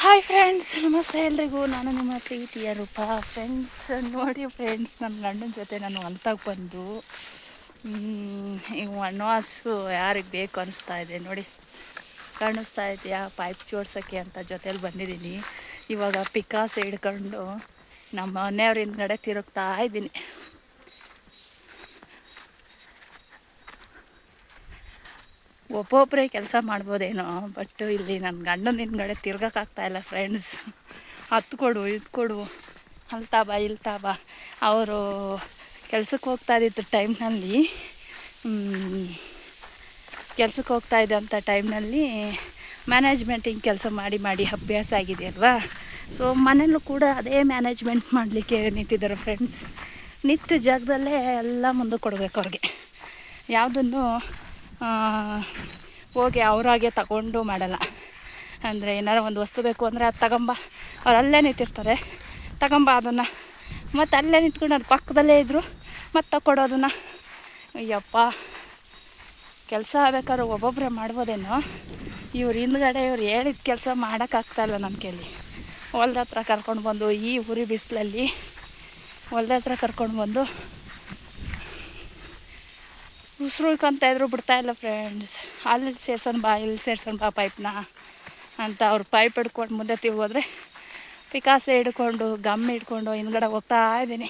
Hi friends, ನಮಸ್ತೆ ಎಲ್ರಿಗೂ. ನಾನು ನಿಮ್ಮ ಪ್ರೀತಿಯ ರೂಪ. ಫ್ರೆಂಡ್ಸ್ ನೋಡಿ ಫ್ರೆಂಡ್ಸ್, ನನ್ನ ಗಂಡನ ಜೊತೆ ನಾನು ಹೊಲ್ತಾಗ ಬಂದು ಈಗ ವನವಾಸು ಯಾರಿಗೆ ಬೇಕು ಅನಿಸ್ತಾ ಇದೆ ನೋಡಿ, ಕಾಣಿಸ್ತಾ ಇದೆಯಾ? ಪೈಪ್ ಜೋಡ್ಸೋಕ್ಕೆ ಅಂತ ಜೊತೇಲಿ ಬಂದಿದ್ದೀನಿ. ಇವಾಗ ಪಿಕಾಸ್ ಹಿಡ್ಕೊಂಡು ನಮ್ಮ ಮನೆಯವ್ರ ಹಿಂದ್ಗಡೆ ತಿರುಗ್ತಾ ಇದ್ದೀನಿ. ಒಬ್ಬೊಬ್ಬರೇ ಕೆಲಸ ಮಾಡ್ಬೋದೇನೋ, ಬಟ್ ಇಲ್ಲಿ ನನ್ನ ಗಂಡನ ಹಿಂದ್ಗಡೆ ತಿರ್ಗೋಕ್ಕಾಗ್ತಾಯಿಲ್ಲ ಫ್ರೆಂಡ್ಸ್. ಹತ್ತು ಕೊಡು, ಇದು ಕೊಡು, ಅಲ್ತಾ ಬಾ ಇಲ್ತಾ ಬಾ. ಅವರು ಕೆಲ್ಸಕ್ಕೆ ಹೋಗ್ತಾ ಇದ್ದಿದ್ದು ಟೈಮ್ನಲ್ಲಿ ಕೆಲ್ಸಕ್ಕೆ ಹೋಗ್ತಾ ಇದ್ದಂಥ ಟೈಮ್ನಲ್ಲಿ ಮ್ಯಾನೇಜ್ಮೆಂಟಿಂಗ್ ಕೆಲಸ ಮಾಡಿ ಮಾಡಿ ಅಭ್ಯಾಸ ಆಗಿದೆ ಅಲ್ವಾ. ಸೊ ಮನೇಲೂ ಕೂಡ ಅದೇ ಮ್ಯಾನೇಜ್ಮೆಂಟ್ ಮಾಡಲಿಕ್ಕೆ ನಿಂತಿದ್ದಾರೆ ಫ್ರೆಂಡ್ಸ್. ನಿಂತ ಜಾಗದಲ್ಲೇ ಎಲ್ಲ ಮುಂದೆ ಕೊಡಬೇಕು ಅವ್ರಿಗೆ. ಯಾವುದನ್ನು ಹೋಗಿ ಅವರಾಗೆ ತಗೊಂಡು ಮಾಡಲ್ಲ. ಅಂದರೆ ಏನಾರು ಒಂದು ವಸ್ತು ಬೇಕು ಅಂದರೆ ಅದು ತಗೊಂಬ, ಅವ್ರು ಅಲ್ಲೇ ನಿಂತಿರ್ತಾರೆ, ತಗೊಂಬ ಅದನ್ನು, ಮತ್ತು ಅಲ್ಲೇ ನಿಂತ್ಕೊಂಡು ಅದು ಪಕ್ಕದಲ್ಲೇ ಇದ್ದರು ಮತ್ತು ಕೊಡೋದನ್ನು. ಅಯ್ಯಪ್ಪ, ಕೆಲಸ ಆಗ್ಬೇಕಾದ್ರೆ ಒಬ್ಬೊಬ್ಬರೇ ಮಾಡ್ಬೋದೇನೋ, ಇವ್ರು ಹಿಂದ್ಗಡೆ ಇವ್ರು ಹೇಳಿದ ಕೆಲಸ ಮಾಡೋಕ್ಕಾಗ್ತಾಯಿಲ್ಲ ನಮ್ಮ ಕೈಲಿ. ಹೊಲ್ದ ಹತ್ರ ಕರ್ಕೊಂಡು ಬಂದು ಈ ಉರಿ ಬಿಸಿಲಲ್ಲಿ ಹೊಲ್ದ ಹತ್ರ ಕರ್ಕೊಂಡು ಬಂದು ಉಸಿರುಳ್ಕೊತ ಇದ್ರು ಬಿಡ್ತಾಯಿಲ್ಲ ಫ್ರೆಂಡ್ಸ್. ಅಲ್ಲಿ ಸೇರ್ಸೋಣ ಬಾ, ಇಲ್ಲಿ ಸೇರ್ಸೋಣ ಬಾ ಪೈಪ್ನ ಅಂತ ಅವ್ರು ಪೈಪ್ ಹಿಡ್ಕೊಂಡು ಮುಂದೆ ತಿರುಗೋದ್ರೆ ಪಿಕಾಸೆ ಹಿಡ್ಕೊಂಡು ಗಮ್ ಹಿಡ್ಕೊಂಡು ಹಿಂದ್ಗಡೆ ಹೋಗ್ತಾ ಇದ್ದೀನಿ.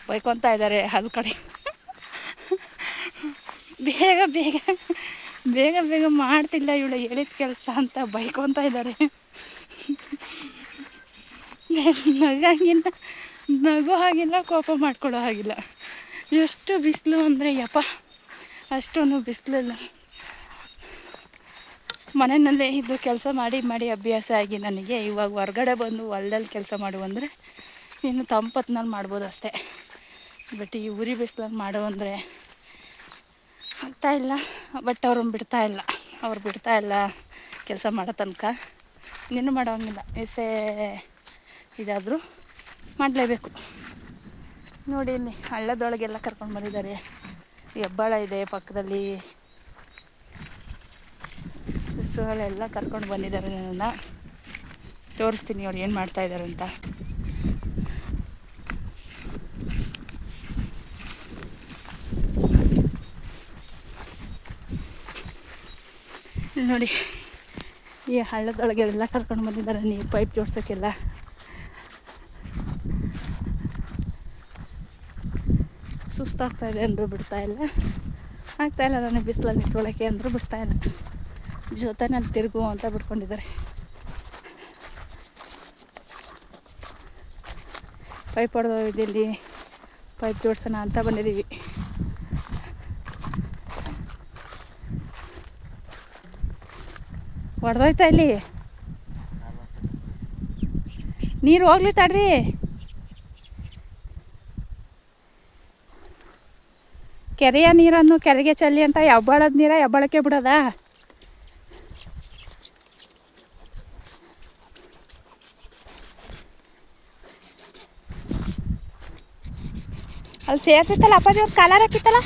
ಬೈಕೊತಾ ಇದ್ದಾರೆ ಅಲ್ಲಿ ಕಡೆ. ಬೇಗ ಬೇಗ ಬೇಗ ಬೇಗ ಮಾಡ್ತಿಲ್ಲ ಇವಳು ಹೇಳಿದ ಕೆಲಸ ಅಂತ ಬೈಕೊತಾ ಇದ್ದಾರೆ. ನಗಂಗಿಲ್ಲ, ನಗು ಆಗಿಲ್ಲ, ಕೋಪ ಮಾಡ್ಕೊಳ್ಳೋ ಹಾಗಿಲ್ಲ. ಎಷ್ಟು ಬಿಸಿಲು ಅಂದರೆ ಯಪ್ಪ, ಅಷ್ಟೊಂದು ಬಿಸಿಲಿಲ್ಲ. ಮನೆಯಲ್ಲೇ ಇದ್ದು ಕೆಲಸ ಮಾಡಿ ಮಾಡಿ ಅಭ್ಯಾಸ ಆಗಿ ನನಗೆ ಇವಾಗ ಹೊರ್ಗಡೆ ಬಂದು ಹೊಲ್ದಲ್ಲಿ ಕೆಲಸ ಮಾಡು ಅಂದರೆ ಇನ್ನು ತಂಪತ್ನಲ್ಲಿ ಮಾಡ್ಬೋದು ಅಷ್ಟೇ. ಬಟ್ ಈ ಉರಿ ಬಿಸಿಲಲ್ಲಿ ಮಾಡು ಅಂದರೆ ಆಗ್ತಾಯಿಲ್ಲ. ಬಟ್ ಅವ್ರನ್ನ ಬಿಡ್ತಾಯಿಲ್ಲ, ಅವ್ರು ಬಿಡ್ತಾಯಿಲ್ಲ ಕೆಲಸ ಮಾಡೋ ತನಕ. ಇನ್ನೂ ಮಾಡೋಂಗಿಲ್ಲ, ಎಸೆ ಇದಾದರೂ ಮಾಡಲೇಬೇಕು. ನೋಡಿ ಇಲ್ಲಿ ಹಳ್ಳದೊಳಗೆಲ್ಲ ಕರ್ಕೊಂಡು ಬಂದಿದ್ದಾರೆ. ಹೆಬ್ಬಾಳ ಇದೆ ಪಕ್ಕದಲ್ಲಿ, ಎಲ್ಲ ಕರ್ಕೊಂಡು ಬಂದಿದ್ದಾರೆ. ನನ್ನನ್ನು ತೋರಿಸ್ತೀನಿ ಅವ್ರು ಏನು ಮಾಡ್ತಾಯಿದ್ದಾರೆ ಅಂತ. ನೋಡಿ, ಈ ಹಳ್ಳದೊಳಗೆಲ್ಲ ಕರ್ಕೊಂಡು ಬಂದಿದ್ದಾರೆ ನೀರು ಪೈಪ್ ಜೋಡ್ಸೋಕ್ಕೆಲ್ಲ. ಸುಸ್ತಾಗ್ತಾಯಿದೆ ಅಂದರೂ ಬಿಡ್ತಾಯಿಲ್ಲ, ಆಗ್ತಾಯಿಲ್ಲ ನನಗೆ ಬಿಸಿಲಲ್ಲಿ ನಿಂತ್ಕೊಳ್ಳೋಕ್ಕೆ ಅಂದರೂ ಬಿಡ್ತಾಯಿಲ್ಲ. ಜೊತೆ ನಾನು ತಿರುಗು ಅಂತ ಬಿಟ್ಕೊಂಡಿದ್ದಾರೆ. ಪೈಪ್ ಹೊಡೆದು ಇಲ್ಲಿ ಪೈಪ್ ಜೋಡ್ಸೋಣ ಅಂತ ಬಂದಿದ್ದೀವಿ. ಹೊಡೆದೋಯ್ತಾ ಇಲ್ಲಿ ನೀರು ಹೋಗ್ಲಿ ತಡ್ರಿ. ಕೆರೆಯ ನೀರನ್ನು ಕೆರೆಗೆ ಚೆಲ್ಲಿ ಅಂತ ಹೆಬ್ಬಾಳದ ನೀರ ಹೆಬ್ಬಾಳಕ್ಕೆ ಬಿಡೋದಾ? ಅಲ್ಲಿ ಸೇರ್ಸಿತ್ತಲ್ಲ ಅಪ್ಪಾಜಿ ಅವ್ರು ಕಾಲಾರ ಹಾಕಿತ್ತಲ್ಲ.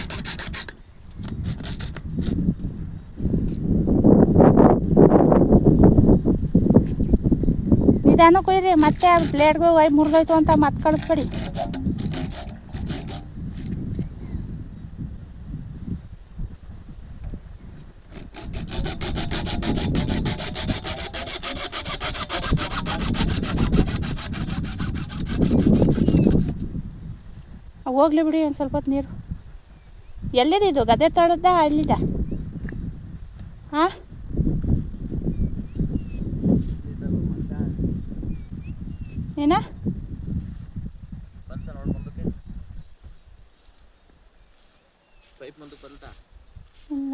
ನಿಧಾನ ಕೊಯ್ರಿ, ಮತ್ತೆ ಬ್ಲೇಡ್ಗೆ ಹೋಗಿ ಮುರಿದೋಯ್ತು ಅಂತ ಮತ್ತೆ ಕಳಿಸ್ಬೇಡಿ. ಹೋಗ್ಲಿ ಬಿಡಿ ಒಂದು ಸ್ವಲ್ಪ ಹೊತ್ತು ನೀರು. ಎಲ್ಲಿದೆ ಇದು? ಗದ್ದೆ ತಳದ ಅಲ್ಲಿದ? ಹಾಂ, ಏನ ಇಲ್ಲ,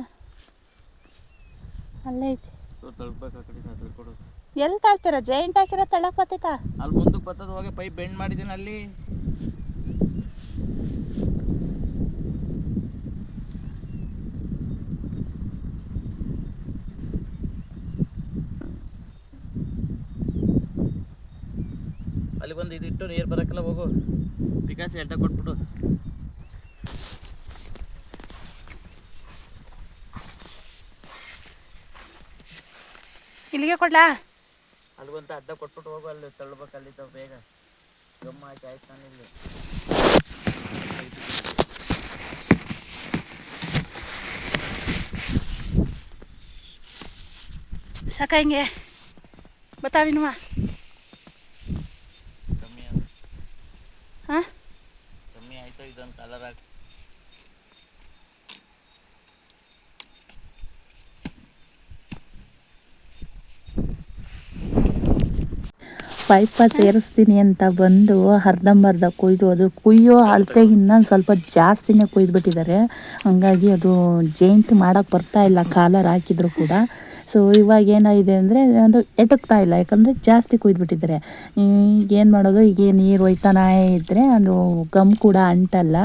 ಅಲ್ಲೇ ಐತಿ. ಎಲ್ಲಿ ತಾಳ್ತೀರ? ಜೈಂಟ್ ಹಾಕಿರೋ ತಳಕ್ ಬರ್ತೈತಾ? ಅಲ್ಲಿ ಮುಂದಕ್ಕೆ ಬರ್ತದ, ಹೋಗಿ ಪೈಪ್ ಬೆಂಡ್ ಮಾಡಿದ್ದೀನಿ ಅಲ್ಲಿ. ಅಲ್ಲಿ ಬಂದು ಇದಿಟ್ಟು ನೀರು ಬರೋಕ್ಕೆಲ್ಲ ಹೋಗು. ಪಿಕಾಸಿ ಅಡ್ಡ ಕೊಟ್ಬಿಟ್ಟು ಇಲ್ಲಿಗೆ ಕೊಡ್ಲಾ? ಅಲ್ಲಿಗೊಂತ ಅಡ್ಡ ಕೊಟ್ಬಿಟ್ಟು ಹೋಗು, ಅಲ್ಲಿ ತಳ್ಬೇಕು, ಅಲ್ಲಿ ಬೇಗ ಗಮ್ಮ ಹಾಕಿ ಆಯ್ತು ನಾನು ಇಲ್ಲಿ ಸಾಕ ಹಿಂಗೆ ಬತ್ತಾವಿನುವ ಕಮ್ಮಿ ಹಾಂ ಕಮ್ಮಿ ಆಯಿತು. ಇದೊಂದು ಕಲರ್ ಹಾಕಿ ಪೈಪ ಸೇರಿಸ್ತೀನಿ ಅಂತ ಬಂದು ಅರ್ಧಂಬರ್ಧ ಕೊಯ್ದು, ಅದು ಕುಯ್ಯೋ ಅಳತೆಗೆ ಇನ್ನೊಂದು ಸ್ವಲ್ಪ ಜಾಸ್ತಿನೇ ಕೊಯ್ದುಬಿಟ್ಟಿದ್ದಾರೆ. ಹಂಗಾಗಿ ಅದು ಜೇಂಟ್ ಮಾಡೋಕ್ಕೆ ಬರ್ತಾಯಿಲ್ಲ ಕಾಲರ್ ಹಾಕಿದ್ರು ಕೂಡ. ಸೊ ಇವಾಗ ಏನಾಗಿದೆ ಅಂದರೆ ಅದು ಎಟಕ್ತಾ ಇಲ್ಲ, ಯಾಕಂದರೆ ಜಾಸ್ತಿ ಕುಯ್ದುಬಿಟ್ಟಿದ್ದಾರೆ. ಏನು ಮಾಡೋದು, ಈಗ ನೀರು ಒಯ್ತಾನೆ ಇದ್ದರೆ ಅದು ಗಮ್ ಕೂಡ ಅಂಟಲ್ಲ.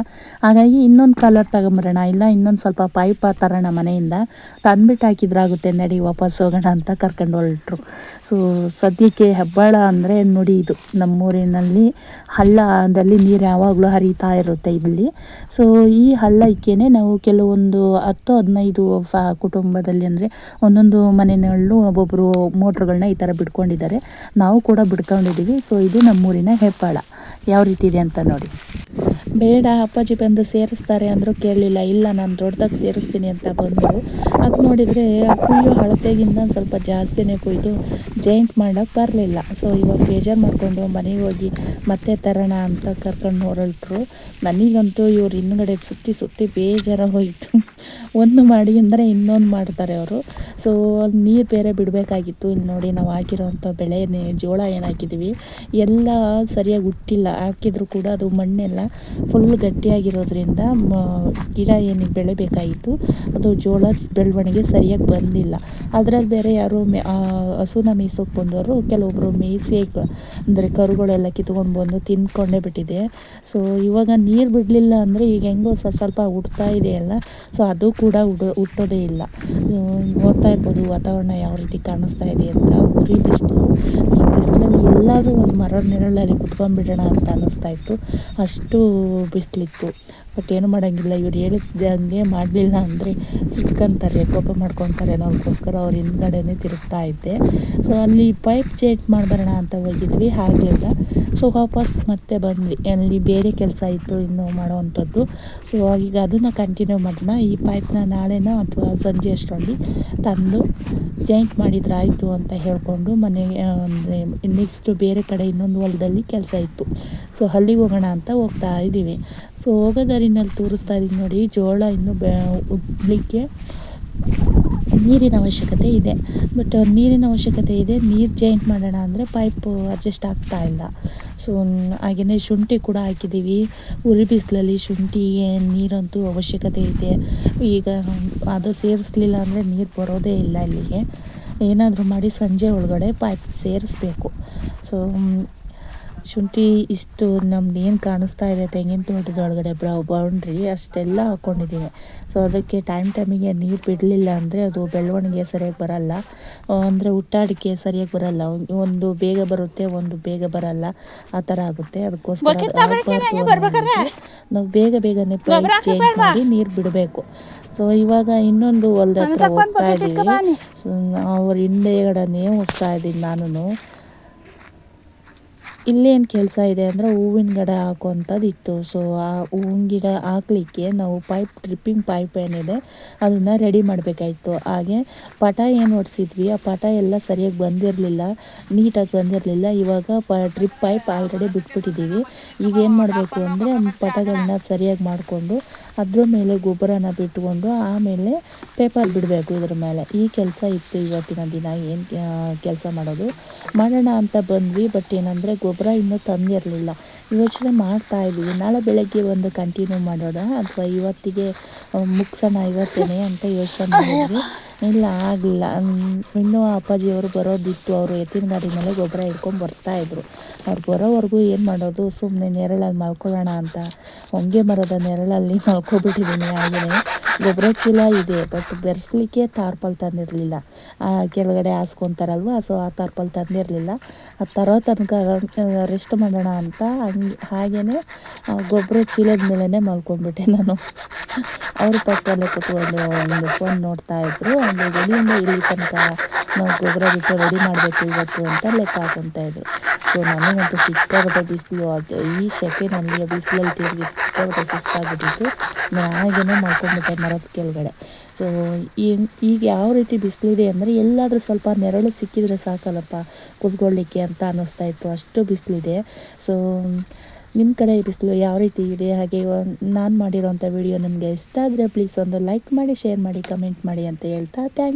ಹಾಗಾಗಿ ಇನ್ನೊಂದು ಕಲರ್ ತಗೊಂಬರೋಣ, ಇಲ್ಲ ಇನ್ನೊಂದು ಸ್ವಲ್ಪ ಪೈಪ ತರೋಣ ಮನೆಯಿಂದ, ತಂದ್ಬಿಟ್ಟು ಹಾಕಿದ್ರಾಗುತ್ತೆ, ನಡಿ ವಾಪಸ್ ಹೋಗೋಣ ಅಂತ ಕರ್ಕೊಂಡು ಹೊರಟ್ರು. ಸೊ ಸದ್ಯಕ್ಕೆ ಹೆಬ್ಬಾಳ ಅಂದರೆ ನೋಡಿ, ಇದು ನಮ್ಮೂರಿನಲ್ಲಿ ಹಳ್ಳದಲ್ಲಿ ನೀರು ಯಾವಾಗಲೂ ಹರಿತಾ ಇರುತ್ತೆ ಇಲ್ಲಿ. ಸೊ ಈ ಹಳ್ಳಕ್ಕೇನೆ ನಾವು ಕೆಲವೊಂದು 10-15 ಕುಟುಂಬದಲ್ಲಿ ಅಂದರೆ ಒಂದೊಂದು ಮನೆಯಲ್ಲೂ ಒಬ್ಬೊಬ್ಬರು ಮೋಟ್ರುಗಳನ್ನ ಈ ಥರ ಬಿಡ್ಕೊಂಡಿದ್ದಾರೆ. ನಾವು ಕೂಡ ಬಿಡ್ಕೊಂಡಿದ್ದೀವಿ. ಸೊ ಇದು ನಮ್ಮೂರಿನ ಹೆಬ್ಬಾಳ ಯಾವ ರೀತಿ ಇದೆ ಅಂತ ನೋಡಿ. ಬೇಡ ಅಪ್ಪಾಜಿ ಬಂದು ಸೇರಿಸ್ತಾರೆ ಅಂದರೂ ಕೇಳಲಿಲ್ಲ. ಇಲ್ಲ ನಾನು ದೊಡ್ಡದಾಗಿ ಸೇರಿಸ್ತೀನಿ ಅಂತ ಬಂದು ಅದು ನೋಡಿದರೆ ಕುಯ್ಯೋ ಅಳತೆಗಿಂತ ಸ್ವಲ್ಪ ಜಾಸ್ತಿನೇ ಕುಯ್ದು ಜೈಂಟ್ ಮಾಡೋಕ್ಕೆ ಬರಲಿಲ್ಲ. ಸೊ ಇವಾಗ ಬೇಜಾರು ಮಾಡಿಕೊಂಡು ಮನೆಗೆ ಹೋಗಿ ಮತ್ತೆ ತರೋಣ ಅಂತ ಕರ್ಕೊಂಡು ಹೊರಟರು. ನನಗಂತೂ ಇವ್ರು ಹಿಂದ್ಗಡೆ ಸುತ್ತಿ ಬೇಜಾರು ಹೋಯಿತು. ಒಂದು ಮಾಡಿ ಅಂದರೆ ಇನ್ನೊಂದು ಮಾಡ್ತಾರೆ ಅವರು. ಸೊ ನೀರು ಬೇರೆ ಬಿಡಬೇಕಾಗಿತ್ತು. ಇಲ್ಲಿ ನೋಡಿ ನಾವು ಹಾಕಿರೋವಂಥ ಬೆಳೆನೇ ಜೋಳ ಏನು ಹಾಕಿದ್ದೀವಿ ಎಲ್ಲ ಸರಿಯಾಗಿ ಹುಟ್ಟಿಲ್ಲ. ಹಾಕಿದ್ರು ಕೂಡ ಅದು ಮಣ್ಣೆಲ್ಲ ಫುಲ್ ಗಟ್ಟಿಯಾಗಿರೋದ್ರಿಂದ ಗಿಡ ಏನು ಬೆಳೆಬೇಕಾಗಿತ್ತು ಅದು ಜೋಳ ಬೆಳವಣಿಗೆ ಸರಿಯಾಗಿ ಬಂದಿಲ್ಲ. ಅದರಲ್ಲಿ ಬೇರೆ ಯಾರೋ ಹಸುನ ಮೇಯ್ಸೋಕೆ ಬಂದವರು ಕೆಲವೊಬ್ಬರು ಮೇಯಿಸಿ ಅಂದರೆ ಕರುಗಳೆಲ್ಲ ಕಿತ್ಕೊಂಡು ಬಂದು ತಿಂದ್ಕೊಂಡೇ ಬಿಟ್ಟಿದೆ. ಸೊ ಇವಾಗ ನೀರು ಬಿಡಲಿಲ್ಲ ಅಂದರೆ ಈಗ ಹೆಂಗೋ ಸ್ವಲ್ಪ ಹುಡ್ತಾ ಇದೆಯಲ್ಲ, ಸೊ ಅದು ಕೂಡ ಹುಟ್ಟೋದೇ ಇಲ್ಲ. ನೋಡ್ತಾ ಇರ್ಬೋದು ವಾತಾವರಣ ಯಾವ ರೀತಿ ಕಾಣಿಸ್ತಾ ಇದೆ ಅಂತ. ಉರಿ ಬಿಸಿಲು, ಈ ಬಿಸಿಲಲ್ಲಿ ಎಲ್ಲಾದರೂ ಒಂದು ಮರದ ನೆರಳಲ್ಲಿ ಕುತ್ಕೊಂಡ್ಬಿಡೋಣ ಅಂತ ಅನ್ನಿಸ್ತಾ ಇತ್ತು, ಅಷ್ಟು ಬಿಸಿಲಿತ್ತು. ಬಟ್ ಏನು ಮಾಡೋಂಗಿಲ್ಲ, ಇವ್ರು ಹೇಳಿದಂಗೆ ಮಾಡಲಿಲ್ಲ ಅಂದರೆ ಸಿಟ್ಕೊಂತಾರೆ, ಕೋಪ ಮಾಡ್ಕೊತಾರೆ. ಅದಕ್ಕೋಸ್ಕರ ಅವ್ರ ಹಿಂದ್ಗಡೆನೇ ತಿರುಗ್ತಾ ಇದ್ದೆ. ಸೊ ಅಲ್ಲಿ ಪೈಪ್ ಚೇಂಜ್ ಮಾಡ್ಬರೋಣ ಅಂತ ಹೋಗಿದ್ವಿ, ಆಗಲಿಲ್ಲ. ಸೊ ವಾಪಸ್ ಮತ್ತೆ ಬಂದ್ವಿ. ಅಲ್ಲಿ ಬೇರೆ ಕೆಲಸ ಇತ್ತು ಇನ್ನೂ ಮಾಡೋವಂಥದ್ದು. ಸೊ ಈಗ ಅದನ್ನು ಕಂಟಿನ್ಯೂ ಮಾಡೋಣ. ಈ ಪೈಪ್ನ ನಾಳೆನೋ ಅಥವಾ ಸಂಜೆ ಅಷ್ಟರಲ್ಲಿ ತಂದು ಜಾಯಿಂಟ್ ಮಾಡಿದ್ರಾಯಿತು ಅಂತ ಹೇಳಿಕೊಂಡು ಮನೆಗೆ ಅಂದರೆ ನೆಕ್ಸ್ಟು ಬೇರೆ ಕಡೆ ಇನ್ನೊಂದು ಹೊಲದಲ್ಲಿ ಕೆಲಸ ಇತ್ತು. ಸೊ ಅಲ್ಲಿಗೆ ಹೋಗೋಣ ಅಂತ ಹೋಗ್ತಾ ಇದ್ದೀವಿ. ಸೊ ಹೋಗೋ ದಾರಿನಲ್ಲಿ ತೋರಿಸ್ತಾ ಇದ್ದೀನಿ ನೋಡಿ, ಜೋಳ ಇನ್ನೂ ಉಡ್ಲಿಕ್ಕೆ ನೀರಿನ ಅವಶ್ಯಕತೆ ಇದೆ. ಬಟ್ ನೀರಿನ ಅವಶ್ಯಕತೆ ಇದೆ, ನೀರು ಜಾಯಿಂಟ್ ಮಾಡೋಣ ಅಂದರೆ ಪೈಪು ಅಡ್ಜಸ್ಟ್ ಆಗ್ತಾ ಇಲ್ಲ. ಸೊ ಹಾಗೆಯೇ ಶುಂಠಿ ಕೂಡ ಹಾಕಿದ್ದೀವಿ. ಉರಿ ಬಿಸಿಲಲ್ಲಿ ಶುಂಠಿಗೆ ನೀರಂತೂ ಅವಶ್ಯಕತೆ ಇದೆ. ಈಗ ಅದು ಸೇರಿಸ್ಲಿಲ್ಲ ಅಂದರೆ ನೀರು ಬರೋದೇ ಇಲ್ಲ ಇಲ್ಲಿಗೆ. ಏನಾದರೂ ಮಾಡಿ ಸಂಜೆ ಒಳಗಡೆ ಪೈಪ್ ಸೇರಿಸ್ಬೇಕು. ಸೊ ಶುಂಠಿ ಇಷ್ಟು ನಮ್ದು ಏನು ಕಾಣಿಸ್ತಾ ಇದೆ ತೆಂಗಿನ ತೋಟದೊಳಗಡೆ ಬೌಂಡ್ರಿ ಅಷ್ಟೆಲ್ಲ ಹಾಕ್ಕೊಂಡಿದ್ದೀನಿ. ಸೊ ಅದಕ್ಕೆ ಟೈಮಿಗೆ ನೀರು ಬಿಡಲಿಲ್ಲ ಅಂದರೆ ಅದು ಬೆಳವಣಿಗೆ ಸರಿಯಾಗಿ ಬರಲ್ಲ, ಅಂದರೆ ಹುಟ್ಟಾಡಿಕೆ ಸರಿಯಾಗಿ ಬರಲ್ಲ. ಒಂದು ಬೇಗ ಬರುತ್ತೆ, ಒಂದು ಬೇಗ ಬರಲ್ಲ, ಆ ಥರ ಆಗುತ್ತೆ. ಅದಕ್ಕೋಸ್ಕರ ನಾವು ಬೇಗನೆ ಪೈಪ್ ಚೇಂಜ್ ಮಾಡಿ ನೀರು ಬಿಡಬೇಕು. ಸೊ ಇವಾಗ ಇನ್ನೊಂದು ಹೊಲ್ದ ಹತ್ರ ಹೋಗ್ತಾ ಇದ್ದೀವಿ. ಸೊ ಅವ್ರ ಹಿಂದೆಗಡೆನೇ ಹೋಗ್ತಾ ಇದ್ದೀನಿ ನಾನು. ಇಲ್ಲೇನು ಕೆಲಸ ಇದೆ ಅಂದರೆ ಹೂವಿನ ಗಿಡ ಹಾಕುವಂಥದ್ದು ಇತ್ತು. ಸೊ ಆ ಹೂವಿನ ಗಿಡ ಹಾಕಲಿಕ್ಕೆ ನಾವು ಡ್ರಿಪ್ಪಿಂಗ್ ಪೈಪ್ ಏನಿದೆ ಅದನ್ನು ರೆಡಿ ಮಾಡಬೇಕಾಯಿತು. ಹಾಗೆ ಪಟ ಏನು ಹೊಡ್ಸಿದ್ವಿ ಆ ಪಟ ಎಲ್ಲ ಸರಿಯಾಗಿ ಬಂದಿರಲಿಲ್ಲ, ನೀಟಾಗಿ ಬಂದಿರಲಿಲ್ಲ. ಇವಾಗ ಡ್ರಿಪ್ ಪೈಪ್ ಆಲ್ರೆಡಿ ಬಿಟ್ಬಿಟ್ಟಿದ್ದೀವಿ. ಈಗ ಏನು ಮಾಡಬೇಕು ಅಂದರೆ ಪಟಗಳನ್ನ ಸರಿಯಾಗಿ ಮಾಡಿಕೊಂಡು ಅದ್ರ ಮೇಲೆ ಗೊಬ್ಬರನ ಬಿಟ್ಕೊಂಡು ಆಮೇಲೆ ಪೇಪರ್ ಬಿಡಬೇಕು ಇದ್ರ ಮೇಲೆ. ಈ ಕೆಲಸ ಇತ್ತು ಇವತ್ತಿನ ದಿನ. ಏನು ಕೆಲಸ ಮಾಡೋಣ ಅಂತ ಬಂದ್ವಿ. ಬಟ್ ಏನಂದರೆ ಗೊಬ್ಬರ ಇನ್ನೂ ತಂದಿರಲಿಲ್ಲ. ಯೋಚನೆ ಮಾಡ್ತಾ ಇದ್ದೀವಿ ನಾಳೆ ಬೆಳಗ್ಗೆ ಒಂದು ಕಂಟಿನ್ಯೂ ಮಾಡೋಣ ಅಥವಾ ಇವತ್ತಿಗೆ ಮುಗಿಸೋಣ ಇವತ್ತೇನೆ ಅಂತ ಯೋಚನೆ ಮಾಡಿದ್ವಿ. ಇಲ್ಲ ಆಗಲಿಲ್ಲ. ಇನ್ನೂ ಅಪ್ಪಾಜಿಯವರು ಬರೋದಿತ್ತು. ಅವರು ಎತ್ತಿನ ಗಾಡಿ ಮೇಲೆ ಗೊಬ್ಬರ ಹಿಡ್ಕೊಂಡು ಬರ್ತಾಯಿದ್ರು. ಅವ್ರು ಬರೋವರೆಗೂ ಏನು ಮಾಡೋದು, ಸುಮ್ಮನೆ ನೆರಳಲ್ಲಿ ಮಲ್ಕೊಳ್ಳೋಣ ಅಂತ ಹೊಂಗೆ ಮರದ ನೆರಳಲ್ಲಿ ಮಲ್ಕೊಬಿಟ್ಟಿದ್ದೀನಿ. ಹಾಗೆಯೇ ಗೊಬ್ಬರ ಚೀಲ ಇದೆ, ಬಟ್ ಬೆರೆಸ್ಲಿಕ್ಕೆ ತಾರ್ಪಲ್ ತಂದಿರಲಿಲ್ಲ. ಕೆಳಗಡೆ ಹಾಸ್ಕೊತಾರಲ್ವ, ಸೊ ಆ ತಾರ್ಪಲ್ ತಂದಿರಲಿಲ್ಲ. ಅದು ತರೋ ತನಕ ರೆಸ್ಟ್ ಮಾಡೋಣ ಅಂತ ಹಾಗೆಯೇ ಗೊಬ್ಬರ ಚೀಲದ ಮೇಲೇ ಮಲ್ಕೊಂಡ್ಬಿಟ್ಟೆ ನಾನು. ಅವ್ರ ಪಕ್ಕದಲ್ಲೇ ಕೂತ್ಕೊಂಡು ಒಂದು ಫೋನ್ ನೋಡ್ತಾಯಿದ್ರು. ಒಂದು ಎಲ್ಲಿಂದ ಇಲ್ಲಿ ತನಕ ನಾವು ಗೊಬ್ಬರ ಬಿಟ್ಟು ರೆಡಿ ಮಾಡಬೇಕು ಇವತ್ತು ಅಂತ ಲೆಕ್ಕ ಹಾಕೊತಾಯಿದ್ರು. ಸೊ ನನಗಂತೂ ಸಿಕ್ಕಾಪಟ್ಟೆ ಬಿಸಿಲು, ಅದು ಈ ಸೆಕೆನಲ್ಲಿ ಬಿಸಿಲಲ್ಲಿ ತಿರುಗಿ ಸಿಕ್ಕಾಪಟ್ಟೆ ಸುಸ್ತಾಗ್ಬಿಟ್ಟಿತ್ತು. ನಾನಾಗೇನೋ ಮಾಡ್ಕೊಂಡ್ಬಿಟ್ಟೆ ಮರದ ಕೆಳಗಡೆ. ಸೊ ಈಗ ಯಾವ ರೀತಿ ಬಿಸಿಲಿದೆ ಅಂದರೆ ಎಲ್ಲಾದರೂ ಸ್ವಲ್ಪ ನೆರಳು ಸಿಕ್ಕಿದರೆ ಸಾಕಲ್ಲಪ್ಪ ಕೂತ್ಕೊಳ್ಳಿಕ್ಕೆ ಅಂತ ಅನ್ನಿಸ್ತಾ ಇತ್ತು, ಅಷ್ಟು ಬಿಸಿಲಿದೆ. ಸೊ ನಿಮ್ಮ ಕಡೆ ಬಿಸಿಲು ಯಾವ ರೀತಿ ಇದೆ? ಹಾಗೆ ನಾನು ಮಾಡಿರೋಂಥ ವಿಡಿಯೋ ನಿಮಗೆ ಇಷ್ಟ ಆದರೆ ಪ್ಲೀಸ್ ಒಂದು ಲೈಕ್ ಮಾಡಿ, ಶೇರ್ ಮಾಡಿ, ಕಮೆಂಟ್ ಮಾಡಿ ಅಂತ ಹೇಳ್ತಾ ಥ್ಯಾಂಕ್